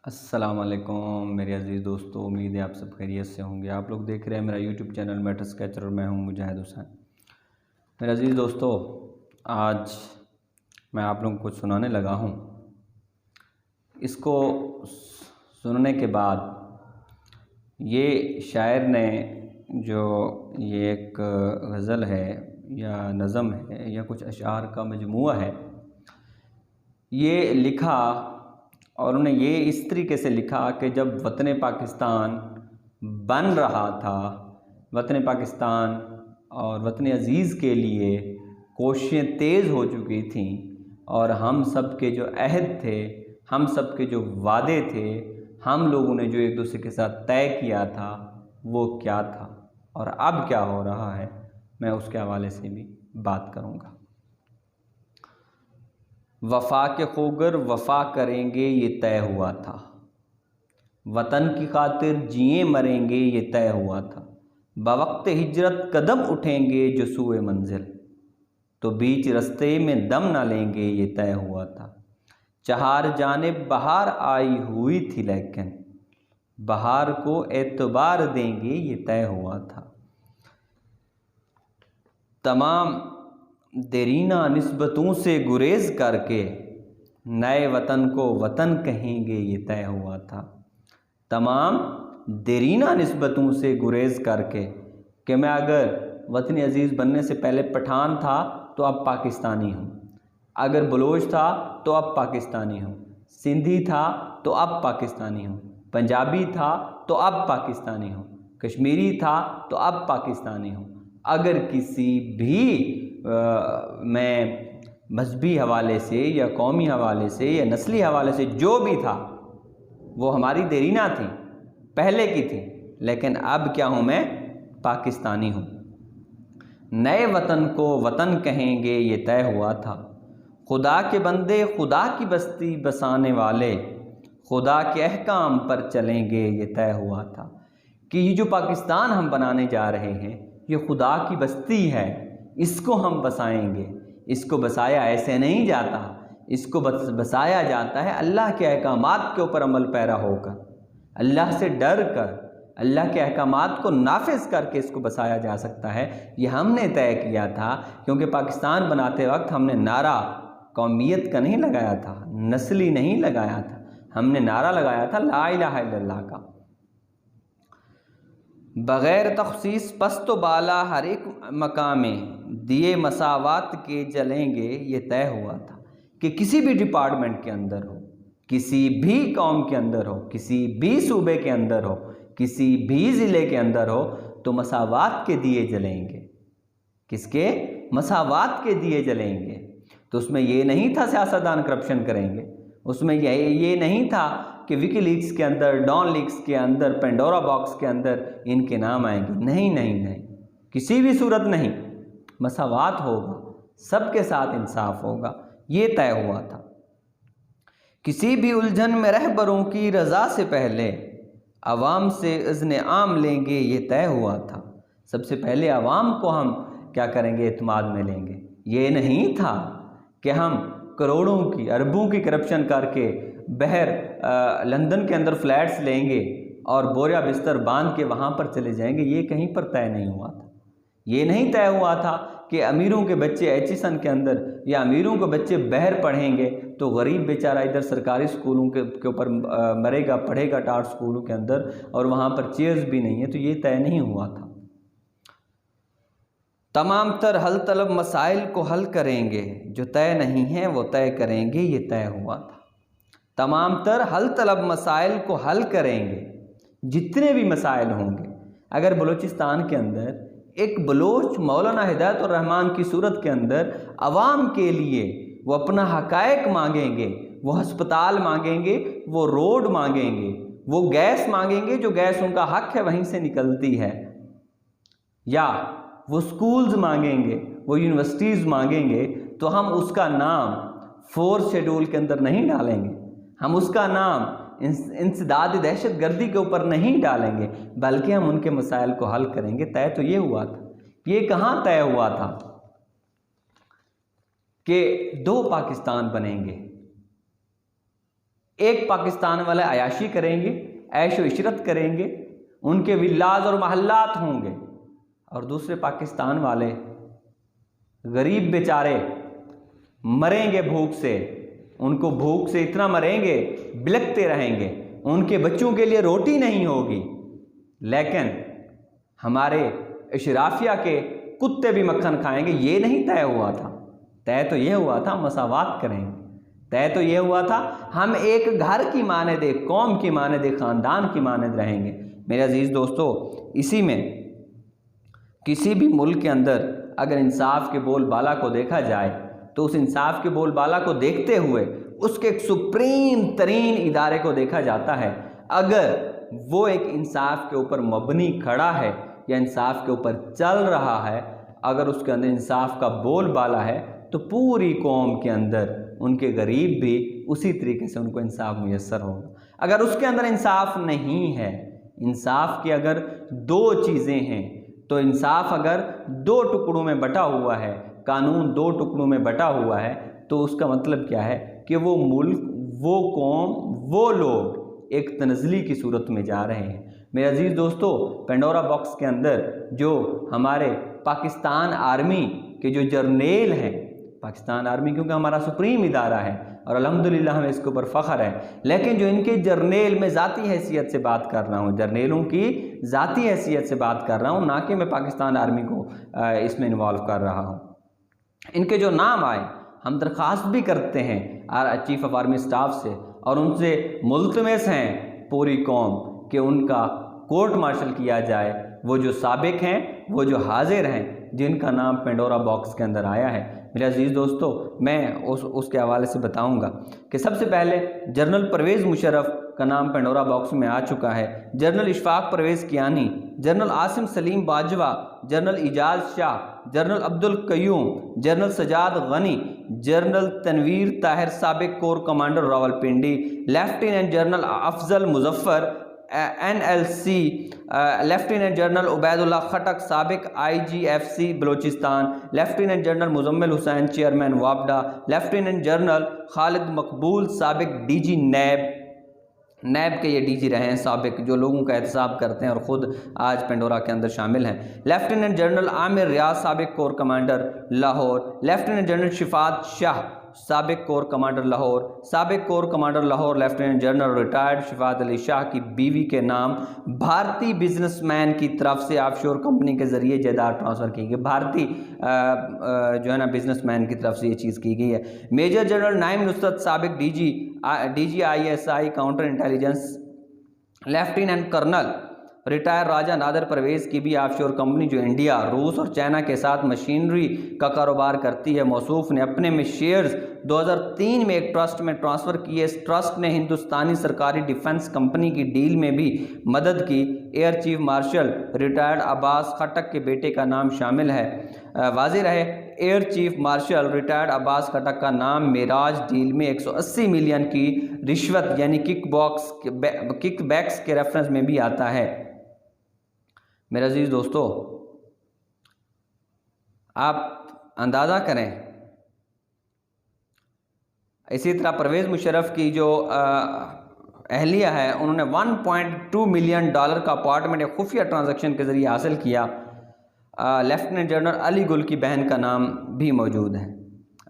अस्सलाम वालेकुम मेरे अज़ीज़ दोस्तों, उम्मीद है आप सब खैरियत से होंगे। आप लोग देख रहे हैं मेरा यूट्यूब चैनल मैटर स्केचर और मैं हूं मुजाहिद हुसैन। मेरे अज़ीज़ दोस्तों, आज मैं आप लोगों को सुनाने लगा हूं। इसको सुनने के बाद ये शायर ने जो ये एक गज़ल है या नज़म है या कुछ अशार का मजमूआ है, ये लिखा और उन्होंने ये इस तरीके से लिखा कि जब वतन पाकिस्तान बन रहा था, वतन पाकिस्तान और वतन अज़ीज़ के लिए कोशिशें तेज़ हो चुकी थीं और हम सब के जो अहद थे, हम सब के जो वादे थे, हम लोगों ने जो एक दूसरे के साथ तय किया था वो क्या था और अब क्या हो रहा है, मैं उसके हवाले से भी बात करूँगा। वफ़ा के खोगर वफ़ा करेंगे ये तय हुआ था, वतन की खातिर जिए मरेंगे ये तय हुआ था। बवक्त हिजरत कदम उठेंगे जो सूए मंजिल, तो बीच रस्ते में दम ना लेंगे ये तय हुआ था। चार जानिब बहार आई हुई थी लेकिन बहार को एतबार देंगे ये तय हुआ था। तमाम देरीना निस्बतों से गुरेज करके नए वतन को वतन कहेंगे ये तय हुआ था। तमाम देरीना निस्बतों से गुरेज करके कि मैं अगर वतन अज़ीज़ बनने से पहले पठान था तो अब पाकिस्तानी हूँ, अगर बलोच था तो अब पाकिस्तानी हूँ, सिंधी था तो अब पाकिस्तानी हूँ, पंजाबी था तो अब पाकिस्तानी हूँ, कश्मीरी था तो अब पाकिस्तानी हूँ। अगर किसी भी मैं मजहबी हवाले से या कौमी हवाले से या नस्ली हवाले से जो भी था वो हमारी देरीना थी, पहले की थी, लेकिन अब क्या हूँ, मैं पाकिस्तानी हूँ। नए वतन को वतन कहेंगे ये तय हुआ था। खुदा के बंदे खुदा की बस्ती बसाने वाले खुदा के अहकाम पर चलेंगे ये तय हुआ था कि ये जो पाकिस्तान हम बनाने जा रहे हैं ये खुदा की बस्ती है, इसको हम बसाएंगे। इसको बसाया ऐसे नहीं जाता, इसको बसाया जाता है अल्लाह के अहकामात के ऊपर अमल पैरा होकर, अल्लाह से डर कर, अल्लाह के अहकामात को नाफिज करके इसको बसाया जा सकता है। ये हमने तय किया था, क्योंकि पाकिस्तान बनाते वक्त हमने नारा कौमियत का नहीं लगाया था, नस्ली नहीं लगाया था, हमने नारा लगाया था ला इलाहा इल्लल्लाह का। बग़ैर तख़सीस पस्त बाला हर एक मकामे दिए मसावात के जलेंगे ये तय हुआ था कि किसी भी डिपार्टमेंट के अंदर हो, किसी भी कौम के अंदर हो, किसी भी सूबे के अंदर हो, किसी भी ज़िले के अंदर हो, तो मसावात के दिए जलेंगे। किसके? मसावात के दिए जलेंगे। तो उसमें ये नहीं था सियासतदान करप्शन करेंगे, उसमें ये नहीं था कि विकीलीक्स के अंदर, डॉन लीक्स के अंदर, पेंडोरा बॉक्स के अंदर इनके नाम आएंगे। नहीं नहीं नहीं, किसी भी सूरत नहीं। मसावात होगा, सबके साथ इंसाफ होगा, ये तय हुआ था। किसी भी उलझन में रहबरों की रज़ा से पहले अवाम से इज़्न आम लेंगे ये तय हुआ था। सबसे पहले अवाम को हम क्या करेंगे, एतमाद में लेंगे। ये नहीं था कि हम करोड़ों की, अरबों की करप्शन करके बहर लंदन के अंदर फ्लैट्स लेंगे और बोरिया बिस्तर बांध के वहाँ पर चले जाएंगे। ये कहीं पर तय नहीं हुआ था। ये नहीं तय हुआ था कि अमीरों के बच्चे एचईसन के अंदर या अमीरों के बच्चे बहर पढ़ेंगे तो गरीब बेचारा इधर सरकारी स्कूलों के ऊपर मरेगा, पढ़ेगा टाट स्कूलों के अंदर, और वहाँ पर चेयर्स भी नहीं है। तो ये तय नहीं हुआ था। तमाम तर हल तलब मसाइल को हल करेंगे, जो तय नहीं है वो तय करेंगे, ये तय हुआ था। तमाम तर हल तलब मसाइल को हल करेंगे, जितने भी मसाइल होंगे। अगर बलूचिस्तान के अंदर एक बलोच मौलाना हिदायतुर रहमान की सूरत के अंदर अवाम के लिए वो अपना हकायक मांगेंगे, वो हस्पताल मांगेंगे, वो रोड मांगेंगे, वो गैस मांगेंगे, जो गैस उनका हक है वहीं से निकलती है, या वो स्कूल्स मांगेंगे, वो यूनिवर्सिटीज़ मांगेंगे, तो हम उसका नाम 4th शेड्यूल के अंदर नहीं डालेंगे, हम उसका नाम इंसदाद दहशत गर्दी के ऊपर नहीं डालेंगे, बल्कि हम उनके मसाइल को हल करेंगे। तय तो ये हुआ था। ये कहाँ तय हुआ था कि 2 पाकिस्तान बनेंगे, एक पाकिस्तान वाले अयाशी करेंगे, ऐशो इशरत करेंगे, उनके विल्लाज और महल्लात होंगे, और दूसरे पाकिस्तान वाले गरीब बेचारे मरेंगे भूख से, उनको भूख से इतना मरेंगे, बिलखते रहेंगे, उनके बच्चों के लिए रोटी नहीं होगी। लेकिन हमारे इशराफिया के कुत्ते भी मक्खन खाएंगे, ये नहीं तय हुआ था। तय तो ये हुआ था मसावात करेंगे, तय तो ये हुआ था हम एक घर की मानद, एक कौम की मानद, एक ख़ानदान की मानद रहेंगे। मेरे अजीज़ दोस्तों, इसी में किसी भी मुल्क के अंदर अगर इंसाफ के बोलबाला को देखा जाए तो उस इंसाफ के बोलबाला को देखते हुए उसके एक सुप्रीम तरीन इदारे को देखा जाता है। अगर वो एक इंसाफ के ऊपर मबनी खड़ा है या इंसाफ के ऊपर चल रहा है, अगर उसके अंदर इंसाफ का बोलबाला है, तो पूरी कौम के अंदर उनके गरीब भी उसी तरीके से उनको इंसाफ मुयस्सर होगा। अगर उसके अंदर इंसाफ नहीं है, इंसाफ की अगर दो चीज़ें हैं, तो इंसाफ अगर दो टुकड़ों में बटा हुआ है, कानून दो टुकड़ों में बटा हुआ है, तो उसका मतलब क्या है कि वो मुल्क, वो कौम, वो लोग एक तनज़ली की सूरत में जा रहे हैं। मेरे अजीज़ दोस्तों, पेंडोरा बॉक्स के अंदर जो हमारे पाकिस्तान आर्मी के जो जर्नेल हैं, पाकिस्तान आर्मी क्योंकि हमारा सुप्रीम इदारा है और अल्हम्दुलिल्लाह हमें इसके ऊपर फ़ख्र है, लेकिन जो इनके जर्नेल में ज़ाती हैसियत से बात कर रहा हूँ, जर्नेलों की ज़ाती हैसियत से बात कर रहा हूँ, ना कि मैं पाकिस्तान आर्मी को इसमें इन्वॉल्व कर रहा हूँ। इनके जो नाम आए, हम दरख्वास्त भी करते हैं चीफ ऑफ आर्मी स्टाफ से और उनसे मुल्तमस हैं पूरी कौम कि उनका कोर्ट मार्शल किया जाए। वो जो साबिक हैं, वो जो हाजिर हैं, जिनका नाम पेंडोरा बॉक्स के अंदर आया है। मेरे अजीज़ दोस्तों, मैं उसके हवाले से बताऊंगा कि सबसे पहले जनरल परवेज़ मुशर्रफ का नाम पेंडोरा बॉक्स में आ चुका है, general Ishfaq Parvez Kiyani, general Asim Saleem Bajwa, general Ijaz Shah, general Abdul Qayyum, general Sajjad Ghani, general Tanveer Tahir साबिक corps commander Rawalpindi, lieutenant general Afzal Muzaffar NLC, lieutenant general Ubaidullah Khattak साबिक IGFC Balochistan, lieutenant general Muzammil Hussain chairman वापडा, लेफ्टिनेंट जनरल खालिद मकबूल साबिक DG नैब के ये DG रहे हैं साबिक, जो लोगों का एहतसाब करते हैं और ख़ुद आज पेंडोरा के अंदर शामिल हैं। लेफ्टिनेंट जनरल आमिर रियाज साबिक corps commander Lahore, lieutenant general Shafaat Shah साबिक कोर कमांडर लाहौर, साबिक corps commander Lahore lieutenant general retired Shafaat Ali Shah की बीवी के नाम भारतीय बिजनेसमैन की तरफ से ऑफशोर कंपनी के ज़रिए जायदाद ट्रांसफ़र की गई। भारतीय जो है ना बिजनेसमैन की तरफ से ये चीज़ की गई है। मेजर जनरल नाइम नुसरत साबिक DG ISI counter intelligence, lieutenant colonel retired Raja Nadir Parvez की भी ऑफशोर कंपनी जो इंडिया, रूस और चाइना के साथ मशीनरी का कारोबार करती है, मौसूफ ने अपने में शेयर्स 2003 में एक ट्रस्ट में ट्रांसफ़र किए। इस ट्रस्ट ने हिंदुस्तानी सरकारी डिफेंस कंपनी की डील में भी मदद की। Air chief marshal retired Abbas Khattak के बेटे का नाम शामिल है। वाज़ेह रहे, air chief marshal retired Abbas Khattak का नाम मेराज डील में 180 मिलियन की रिश्वत यानी किकबैक्स के रेफरेंस में भी आता है। मेरे अजीज़ दोस्तों, आप अंदाज़ा करें, इसी तरह परवेज़ मुशर्रफ की जो अहलिया है, उन्होंने $1.2 मिलियन का अपार्टमेंट एक खुफिया ट्रांजैक्शन के ज़रिए हासिल किया। लेफ्टिनेंट जनरल अली गुल की बहन का नाम भी मौजूद है।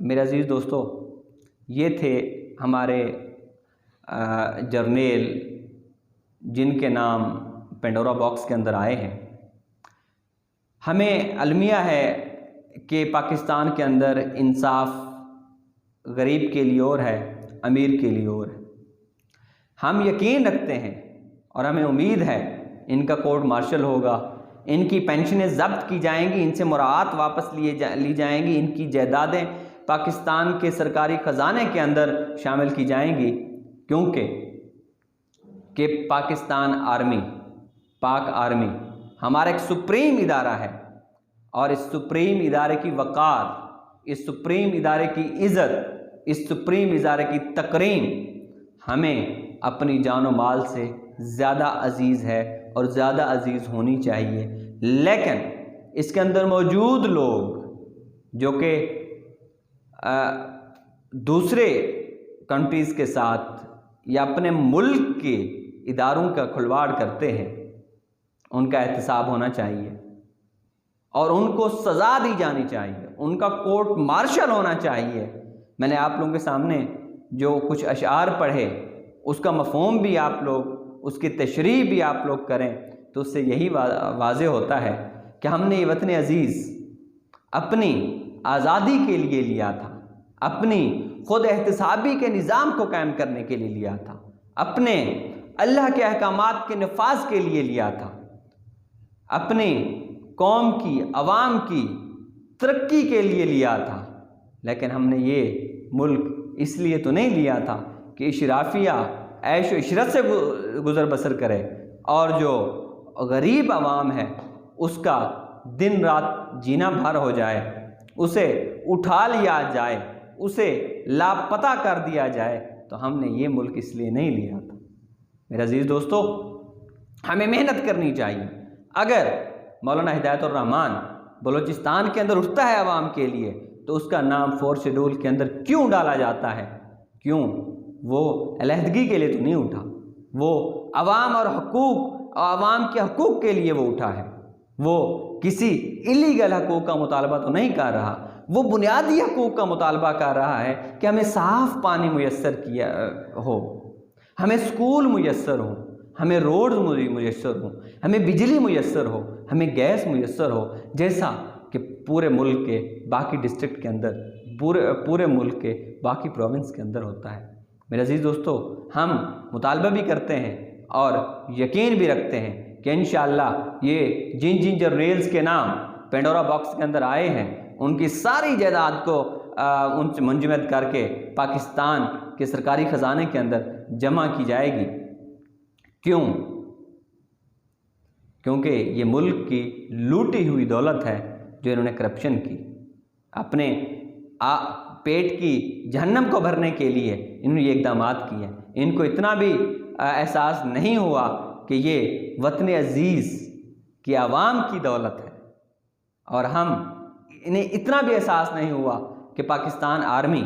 मेरे अजीज़ दोस्तों, ये थे हमारे जर्नेल जिनके नाम पेंडोरा बॉक्स के अंदर आए हैं। हमें अलमिया है कि पाकिस्तान के अंदर इंसाफ गरीब के लिए और है, अमीर के लिए और है। हम यकीन रखते हैं और हमें उम्मीद है इनका कोर्ट मार्शल होगा, इनकी पेंशनें ज़ब्त की जाएंगी, इनसे मुराद वापस ली जाएंगी, इनकी जायदादें पाकिस्तान के सरकारी ख़जाने के अंदर शामिल की जाएंगी, क्योंकि पाकिस्तान आर्मी, पाक आर्मी हमारा एक सुप्रीम इदारा है और इस सुप्रीम इदारे की वक़ार, इस सुप्रीम इदारे की इज़्ज़त, इस सुप्रीम इदारे की तकरीम हमें अपनी जान और माल से ज़्यादा अजीज़ है और ज़्यादा अजीज़ होनी चाहिए। लेकिन इसके अंदर मौजूद लोग जो कि दूसरे कंट्रीज़ के साथ या अपने मुल्क के इदारों का खुलवाड़ करते हैं, उनका एहतसाब होना चाहिए और उनको सज़ा दी जानी चाहिए, उनका कोर्ट मार्शल होना चाहिए। मैंने आप लोगों के सामने जो कुछ अशआर पढ़े, उसका मफ़हूम भी आप लोग, उसकी तशरीह भी आप लोग करें, तो उससे यही वाज़े होता है कि हमने ये वतन अज़ीज़ अपनी आज़ादी के लिए लिया था, अपनी ख़ुद एहतसाबी के निज़ाम को कायम करने के लिए लिया था, अपने अल्लाह के अहकामात के नफाज के लिए लिया था, अपनी कौम की, अवाम की तरक्की के लिए लिया था। लेकिन हमने ये मुल्क इसलिए तो नहीं लिया था कि इशराफिया ऐश व इशरत से गुज़र बसर करे और जो गरीब अवाम है उसका दिन रात जीना भर हो जाए, उसे उठा लिया जाए, उसे लापता कर दिया जाए। तो हमने ये मुल्क इसलिए नहीं लिया था। मेरे अजीज़ दोस्तों, हमें मेहनत करनी चाहिए। अगर मौलाना हिदायतुर रहमान बलूचिस्तान के अंदर उठता है आवाम के लिए, तो उसका नाम 4 शेड्यूल के अंदर क्यों डाला जाता है? क्यों? वो अलहदगी के लिए तो नहीं उठा, वो अवाम और हकूक़, अवाम के हकूक़ के लिए वो उठा है। वो किसी इलीगल हकूक़ का मुतालबा तो नहीं कर रहा, वो बुनियादी हकूक़ का मुतालबा कर रहा है कि हमें साफ़ पानी मुयस्सर किया हो, हमें स्कूल मुयस्सर हो, हमें रोड मुयस्सर हो, हमें बिजली मुयस्सर हो, हमें गैस मुयस्सर हो, जैसा कि पूरे मुल्क के बाकी डिस्ट्रिक्ट के अंदर, पूरे मुल्क के बाकी प्रोविंस के अंदर होता है। मेरे अजीज़ दोस्तों, हम मुतालबा भी करते हैं और यकीन भी रखते हैं कि इंशाअल्लाह ये जिन जिन जनरेल्स के नाम पेंडोरा बॉक्स के अंदर आए हैं, उनकी सारी जायदाद को उनसे मुंजमद करके पाकिस्तान के सरकारी ख़जाने के अंदर जमा की जाएगी। क्यों? क्योंकि ये मुल्क की लूटी हुई दौलत है जो इन्होंने करप्शन की, अपने पेट की जहन्नम को भरने के लिए इन्होंने ये इक़दामात किए। इनको इतना भी एहसास नहीं हुआ कि ये वतन अज़ीज़ की आवाम की दौलत है, और इन्हें इतना भी एहसास नहीं हुआ कि पाकिस्तान आर्मी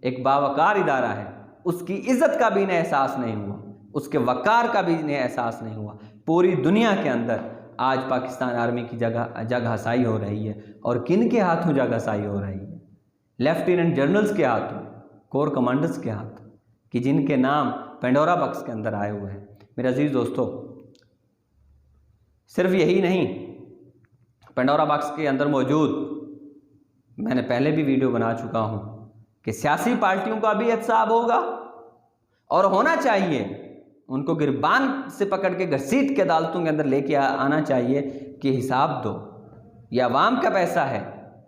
एक बावकार इदारा है, उसकी इज़्ज़त का भी इन्हें एहसास नहीं हुआ, उसके वक़ार का भी इन्हें एहसास नहीं हुआ। पूरी दुनिया के अंदर आज पाकिस्तान आर्मी की जगह हसाई हो रही है, और किन के हाथों जगह हसाई हो रही है? लेफ्टिनेंट जनरल्स के हाथों, कोर कमांडर्स के हाथों, कि जिनके नाम पेंडोरा बॉक्स के अंदर आए हुए हैं। मेरे अजीज़ दोस्तों, सिर्फ यही नहीं, पेंडोरा बॉक्स के अंदर मौजूद, मैंने पहले भी वीडियो बना चुका हूँ कि सियासी पार्टियों का भी एहतसाब होगा और होना चाहिए। उनको गिरबान से पकड़ के घसीट के अदालतों के अंदर लेके आना चाहिए कि हिसाब दो, ये अवाम का पैसा है,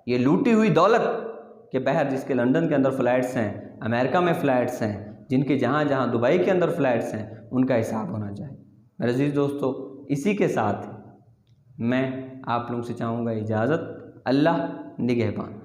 ये लूटी हुई दौलत के बहर, जिसके लंदन के अंदर फ़्लैट्स हैं, अमेरिका में फ़्लैट्स हैं, जिनके जहाँ जहाँ दुबई के अंदर फ़्लैट्स हैं, उनका हिसाब होना चाहिए। मेरे अजीज़ दोस्तों, इसी के साथ मैं आप लोगों से चाहूँगा इजाज़त। अल्लाह निगहबान।